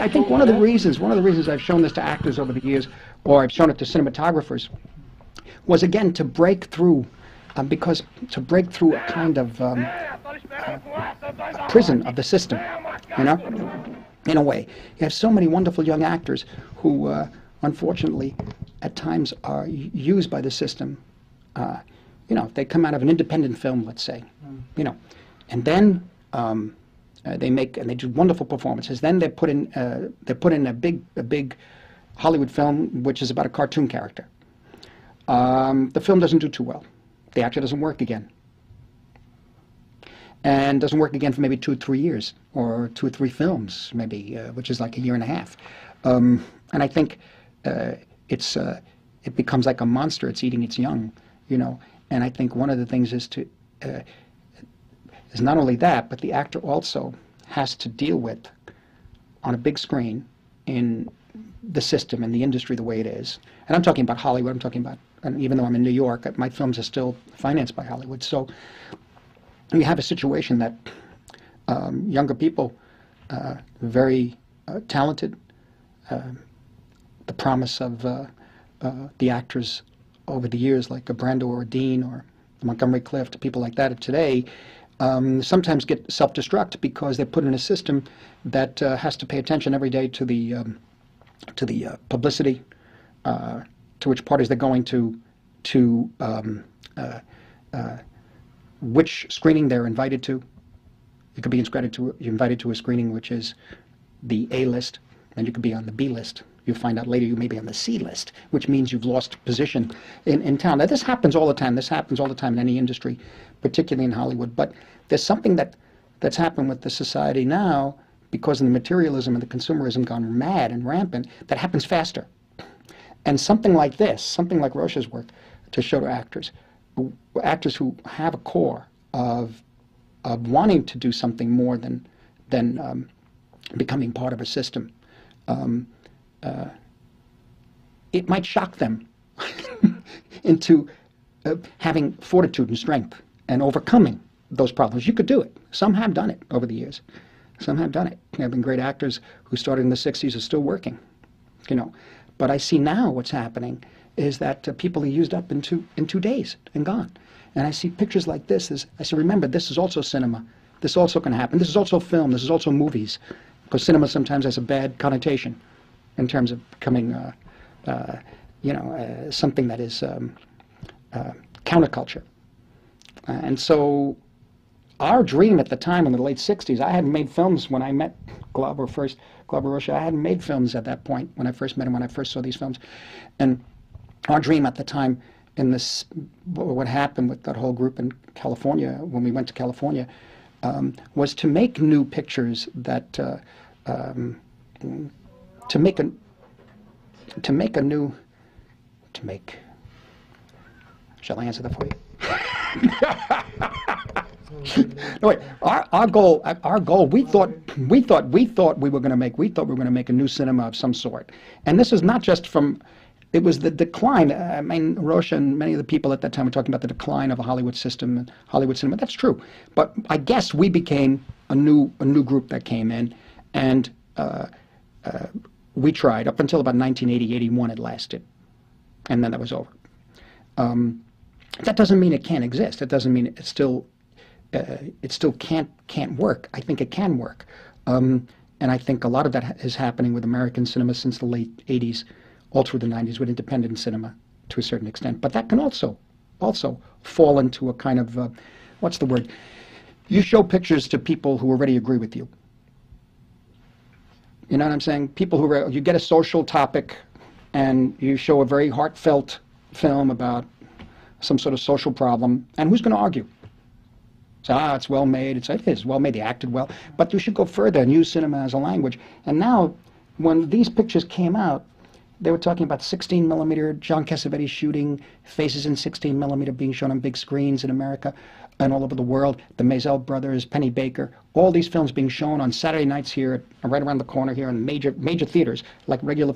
I think one of the reasons I've shown this to actors over the years, or I've shown it to cinematographers, was again to break through, because to break through a kind of prison of the system, you know, in a way. You have so many wonderful young actors who, unfortunately, at times are used by the system. You know, they come out of an independent film, let's say, you know, and then they do wonderful performances. Then they're put in a big Hollywood film, which is about a cartoon character. The film doesn't do too well. The actor doesn't work again, and doesn't work again for maybe 2 or 3 years, or 2 or 3 films, maybe, which is like a year and a half. And I think it becomes like a monster. It's eating its young, you know. And I think one of the things is is not only that, but the actor also has to deal with, on a big screen, in the system and the industry the way it is. And I'm talking about Hollywood. I'm talking about, and even though I'm in New York, my films are still financed by Hollywood. So you have a situation that younger people, very talented, the promise of the actors over the years, like a Brando or a Dean or Montgomery Clift, people like that today, sometimes get self-destruct because they're put in a system that has to pay attention every day to the publicity, to which parties they're going to which screening they're invited to. You could be invited to a screening which is the A list, and you could be on the B list. You find out later you may be on the C list, which means you've lost position in town. Now, this happens all the time. This happens all the time in any industry, particularly in Hollywood. But there's something that's happened with the society now, because of the materialism and the consumerism gone mad and rampant, that happens faster. And something like this, something like Rocha's work, to show to actors who have a core of wanting to do something more than becoming part of a system. It might shock them into having fortitude and strength and overcoming those problems. You could do it. Some have done it over the years. Some have done it. There have been great actors who started in the 60s are still working, you know. But I see now what's happening is that people are used up in 2 days and gone. And I see pictures like this. I say, remember, this is also cinema. This also can happen. This is also film. This is also movies. Because cinema sometimes has a bad connotation in terms of becoming, you know, something that is counterculture. And so our dream at the time in the late 60s, I hadn't made films when I met Glauber Rocha. I hadn't made films at that point when I first met him, when I first saw these films. And our dream at the time, in this, what happened with that whole group in California, when we went to California, was to make new pictures that, shall I answer that for you? No, wait. Our goal. We thought we were going to make a new cinema of some sort, and this is not just from. It was the decline. I mean, Rocha and many of the people at that time were talking about the decline of a Hollywood system and Hollywood cinema. That's true, but I guess we became a new group that came in, and we tried up until about 1980, 81. It lasted, and then that was over. That doesn't mean it can't exist. It doesn't mean it still can't work. I think it can work, and I think a lot of that is happening with American cinema since the late 80s, all through the 90s, with independent cinema to a certain extent. But that can also fall into a kind of what's the word? You show pictures to people who already agree with you. You know what I'm saying? People who you get a social topic, and you show a very heartfelt film about some sort of social problem, and who's going to argue? So, it's well made. It is well made. They acted well, but you should go further and use cinema as a language. And now, when these pictures came out, they were talking about 16 millimeter, John Cassavetes shooting, Faces in 16 millimeter being shown on big screens in America and all over the world. The Maisel brothers, Penny Baker, all these films being shown on Saturday nights here, right around the corner here, in major theaters, like regular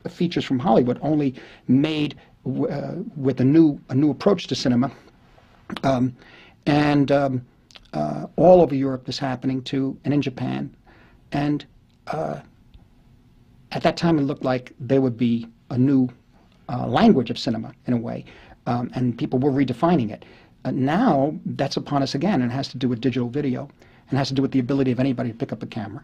features from Hollywood, only made with a new approach to cinema. And all over Europe this happening too, and in Japan. And at that time it looked like there would be a new language of cinema in a way, and people were redefining it. Now that's upon us again, and it has to do with digital video, and has to do with the ability of anybody to pick up a camera.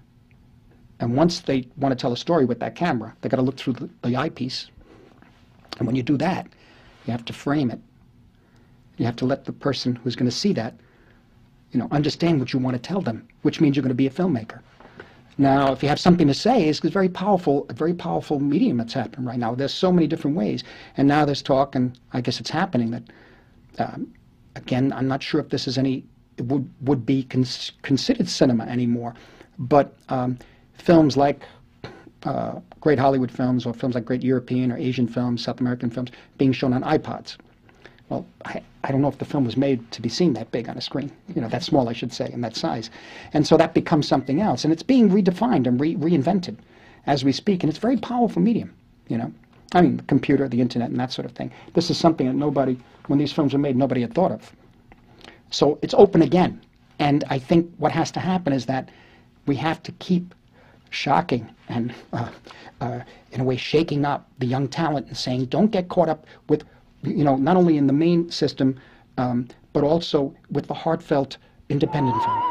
And once they want to tell a story with that camera, they got to look through the eyepiece. And when you do that, you have to frame it. You have to let the person who's going to see that, understand what you want to tell them, which means you're going to be a filmmaker. Now, if you have something to say, it's a very powerful medium that's happening right now. There's so many different ways. And now there's talk, and I guess it's happening, that, again, I'm not sure if this is would be considered cinema anymore, but films like great Hollywood films, or films like great European or Asian films, South American films, being shown on iPods. Well, I don't know if the film was made to be seen that big on a screen, that small, I should say, and that size. And so that becomes something else. And it's being redefined and reinvented as we speak. And it's a very powerful medium, I mean, the computer, the internet, and that sort of thing. This is something that when these films were made, nobody had thought of. So it's open again. And I think what has to happen is that we have to keep shocking and, in a way, shaking up the young talent and saying, don't get caught up with, not only in the main system, but also with the heartfelt independent film.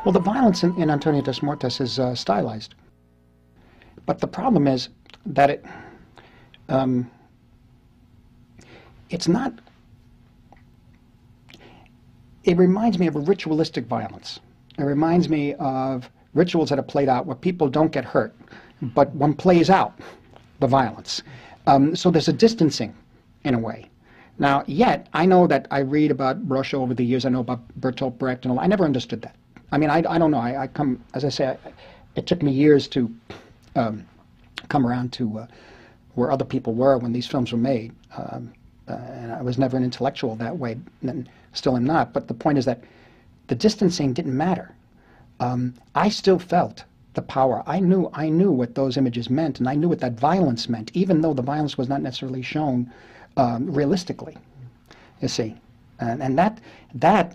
Well, the violence in Antonio das Mortes is stylized. But the problem is that it's not... It reminds me of a ritualistic violence. It reminds me of rituals that are played out where people don't get hurt, but one plays out the violence. So there's a distancing, in a way. Now, yet, I know that I read about Rocha over the years. I know about Bertolt Brecht and all. I never understood that. I mean, I don't know. I come, as I say, it took me years to come around to where other people were when these films were made. And I was never an intellectual that way, and still am not. But the point is that the distancing didn't matter. I still felt the power. I knew what those images meant, and I knew what that violence meant, even though the violence was not necessarily shown realistically. You see, and that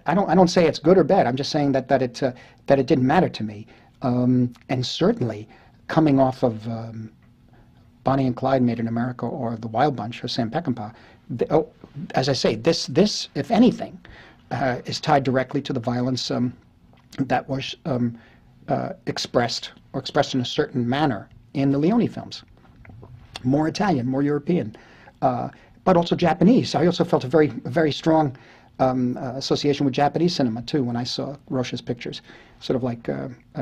I don't say it's good or bad. I'm just saying that it didn't matter to me. And certainly, coming off of Bonnie and Clyde Made in America, or The Wild Bunch, or Sam Peckinpah, as I say, this if anything, is tied directly to the violence that was expressed in a certain manner in the Leone films. More Italian, more European, but also Japanese. I also felt a very strong association with Japanese cinema too when I saw Rocha's pictures. Sort of like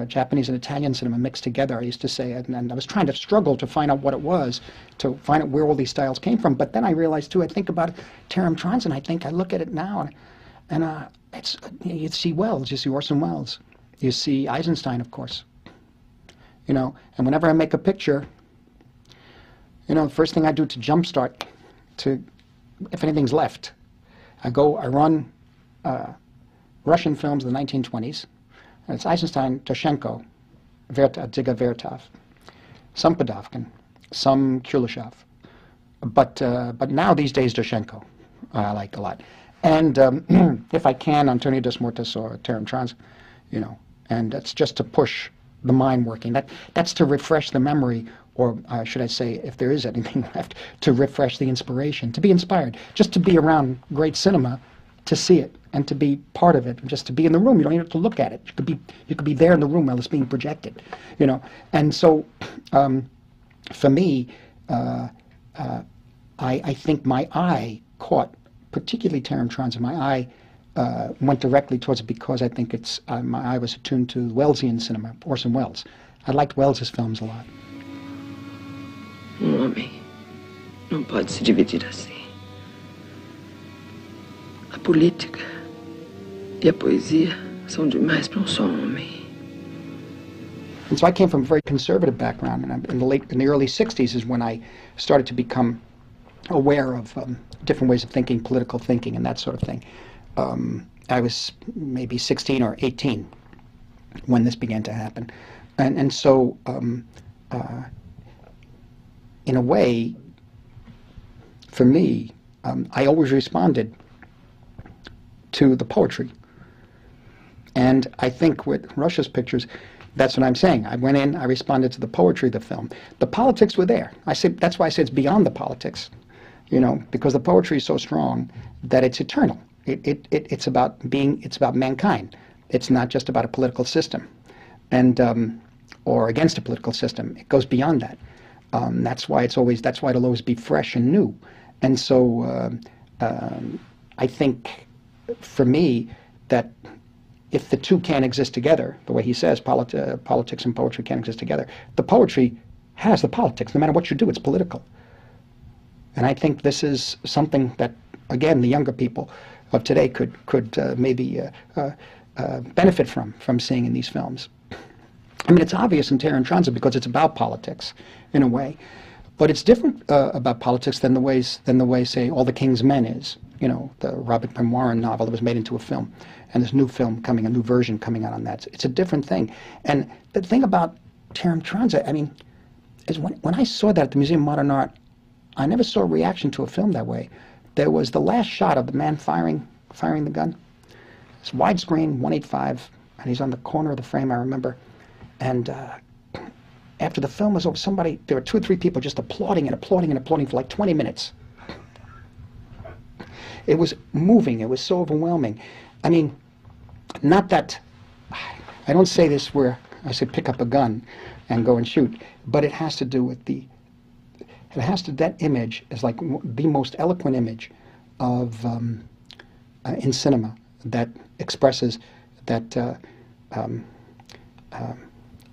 Japanese and Italian cinema mixed together, I used to say, and I was trying to struggle to find out what it was, to find out where all these styles came from. But then I realized too, I think about Terem Trans, and I look at it now, and you see Welles, you see Orson Welles, you see Eisenstein, of course, and whenever I make a picture, the first thing I do to jumpstart, if anything's left, I run Russian films of the 1920s, and it's Eisenstein, Toshenko, Dziga Vertov, some Podovkin, some Kuleshov, but now these days Toshenko I like a lot. And if I can, Antonio das Mortes or Terem Trans, and that's just to push the mind working. That's to refresh the memory, or should I say, if there is anything left, to refresh the inspiration, to be inspired, just to be around great cinema, to see it and to be part of it, just to be in the room. You don't even have to look at it. You could be there in the room while it's being projected, And so, for me, I think my eye caught, particularly Terem Trans, and my eye went directly towards it because I think my eye was attuned to Wellesian cinema, Orson Welles. I liked Welles's films a lot. Homem não pode se dividir assim. A política e a poesia são demais para só homem. And so I came from a very conservative background, and in the early 60s is when I started to become aware of different ways of thinking, political thinking, and that sort of thing. I was maybe 16 or 18 when this began to happen. And so, in a way, for me, I always responded to the poetry. And I think with Rocha's pictures, that's what I'm saying. I went in, I responded to the poetry of the film. The politics were there. That's why I say it's beyond the politics, you know, because the poetry is so strong that it's eternal. It's about mankind. It's not just about a political system, and or against a political system. It goes beyond that. That's why it'll always be fresh and new. And so I think, for me, that if the two can't exist together, the way he says politics and poetry can't exist together, the poetry has the politics. No matter what you do, it's political. And I think this is something that, again, the younger people of today could maybe benefit from seeing in these films. I mean, it's obvious in Terror and Transit because it's about politics, in a way. But it's different about politics than the way, say, All the King's Men is. You know, the Robert Penn Warren novel that was made into a film. And this new film coming, a new version coming out on that. It's a different thing. And the thing about Terror and Transit, I mean, is when I saw that at the Museum of Modern Art, I never saw a reaction to a film that way. There was the last shot of the man firing the gun. It's widescreen, 185, and he's on the corner of the frame, I remember. And after the film was over, there were 2 or 3 people just applauding and applauding and applauding for like 20 minutes. It was moving. It was so overwhelming. I mean, not that, I don't say this where I say pick up a gun and go and shoot, but it has to do with that image is like the most eloquent image of, in cinema, that expresses that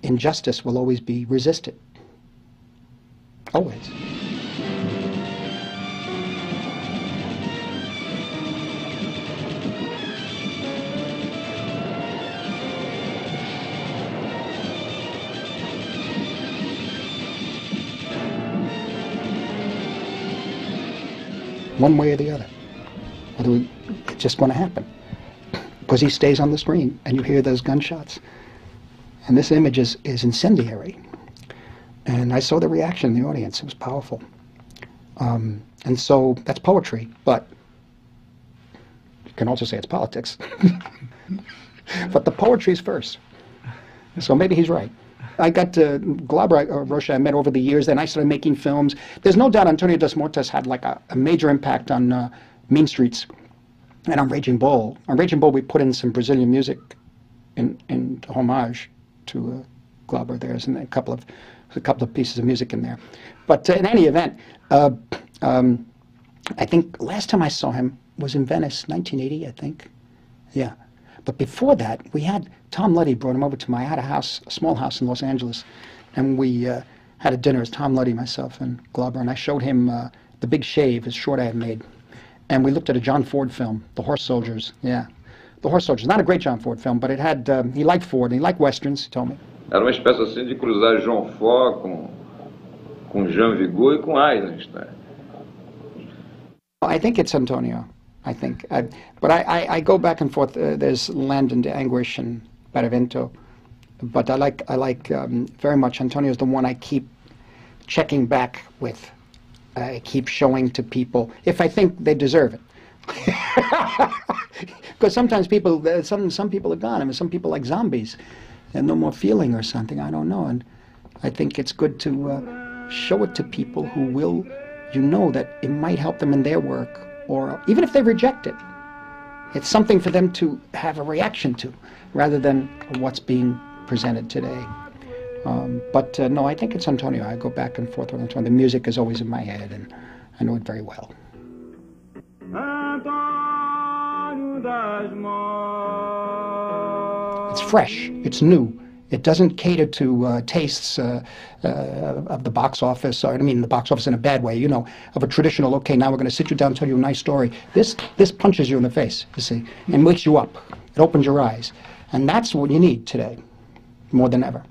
injustice will always be resisted. Always. One way or the other. It's just going to happen. Because he stays on the screen, and you hear those gunshots. And this image is incendiary. And I saw the reaction in the audience. It was powerful. And so that's poetry, but you can also say it's politics. But the poetry is first. So maybe he's right. I got Glauber, Rocha, I met over the years, then I started making films. There's no doubt Antonio das Mortes had like a major impact on Mean Streets and on Raging Bull. On Raging Bull, we put in some Brazilian music in homage to Glauber. There's a couple of pieces of music in there. But in any event, I think last time I saw him was in Venice, 1980, I think. Yeah. But before that, we had Tom Luddy brought him over to I had a small house in Los Angeles, and we had a dinner as Tom Luddy, myself, and Glauber, and I showed him The Big Shave, his short I had made. And we looked at a John Ford film, The Horse Soldiers. Yeah. The Horse Soldiers. Not a great John Ford film, but it had, he liked Ford, and he liked Westerns, he told me. Era uma espécie assim de cruzar João Ford com Jean Vigo e com Eisenstein. I think it's Antonio. I think. But I go back and forth. There's Land and Anguish and Barravento. But I like very much. Antonio's the one I keep checking back with. I keep showing to people if I think they deserve it. Because sometimes some people are gone. I mean, some people like zombies. And no more feeling or something. I don't know. And I think it's good to show it to people who will, you know, that it might help them in their work. Or even if they reject it, it's something for them to have a reaction to, rather than what's being presented today. But no, I think it's Antonio. I go back and forth with Antonio. The music is always in my head, and I know it very well. It's fresh. It's new. It doesn't cater to tastes of the box office, or I mean the box office in a bad way, you know, of a traditional, okay, now we're going to sit you down and tell you a nice story. This punches you in the face, you see, and wakes you up. It opens your eyes. And that's what you need today, more than ever.